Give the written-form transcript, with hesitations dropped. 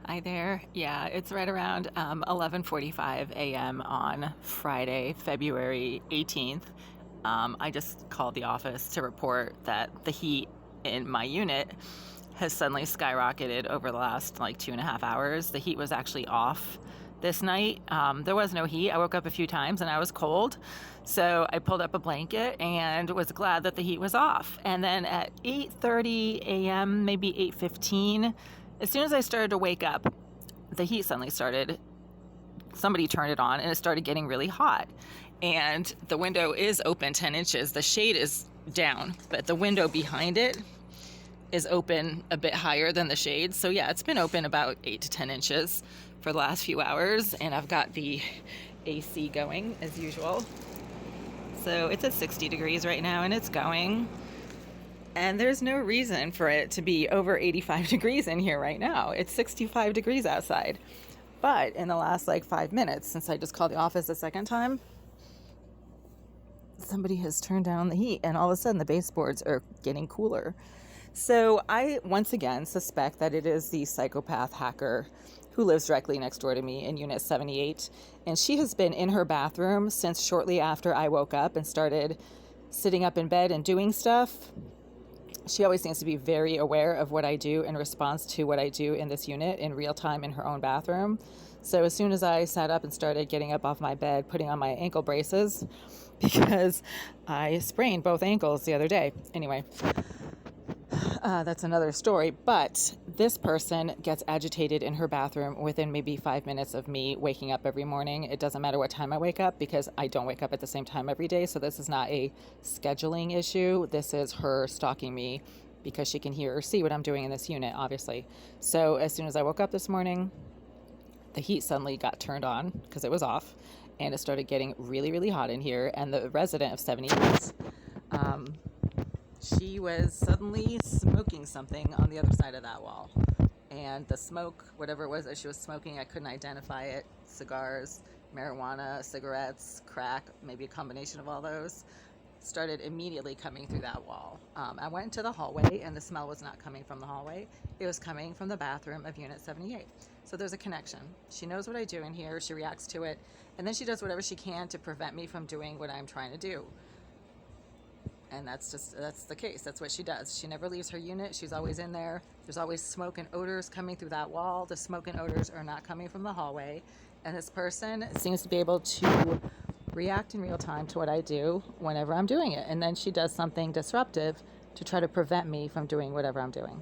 Hi there. Yeah, it's right around 11:45 a.m. on Friday, February 18th. I just called the office to report that the heat in my unit has suddenly skyrocketed over the last like 2.5 hours. The heat was actually off this night. There was no heat. I woke up a few times and I was cold. So I pulled up a blanket and was glad that the heat was off. And then at 8:30 a.m., maybe 8:15, as soon as I started to wake up, the heat suddenly started. Somebody turned it on and it started getting really hot. And the window is open 10 inches. The shade is down, but the window behind it is open a bit higher than the shade. So yeah, it's been open about 8 to 10 inches for the last few hours. And I've got the AC going as usual. So it's at 60 degrees right now and it's going. And there's no reason for it to be over 85 degrees in here right now. It's 65 degrees outside. But in the last like 5 minutes, since I just called the office a second time, somebody has turned down the heat and all of a sudden the baseboards are getting cooler. So I once again suspect that it is the psychopath hacker who lives directly next door to me in Unit 78. And she has been in her bathroom since shortly after I woke up and started sitting up in bed and doing stuff. She always seems to be very aware of what I do in response to what I do in this unit in real time in her own bathroom. So as soon as I sat up and started getting up off my bed, putting on my ankle braces, because I sprained both ankles the other day. Anyway, that's another story. But this person gets agitated in her bathroom within maybe 5 minutes of me waking up every morning. It doesn't matter what time I wake up because I don't wake up at the same time every day. So this is not a scheduling issue. This is her stalking me because she can hear or see what I'm doing in this unit, obviously. So as soon as I woke up this morning, the heat suddenly got turned on because it was off and it started getting really, really hot in here. And the resident of 78, she was suddenly smoking something on the other side of that wall. And the smoke, whatever it was that she was smoking, I couldn't identify it. Cigars, marijuana, cigarettes, crack, maybe a combination of all those, started immediately coming through that wall. I went into the hallway and the smell was not coming from the hallway. It was coming from the bathroom of Unit 78. So there's a connection. She knows what I do in here. She reacts to it. And then she does whatever she can to prevent me from doing what I'm trying to do. And that's the case. That's what she does. She never leaves her unit. She's always in there. There's always smoke and odors coming through that wall. The smoke and odors are not coming from the hallway. And this person seems to be able to react in real time to what I do whenever I'm doing it. And then she does something disruptive to try to prevent me from doing whatever I'm doing.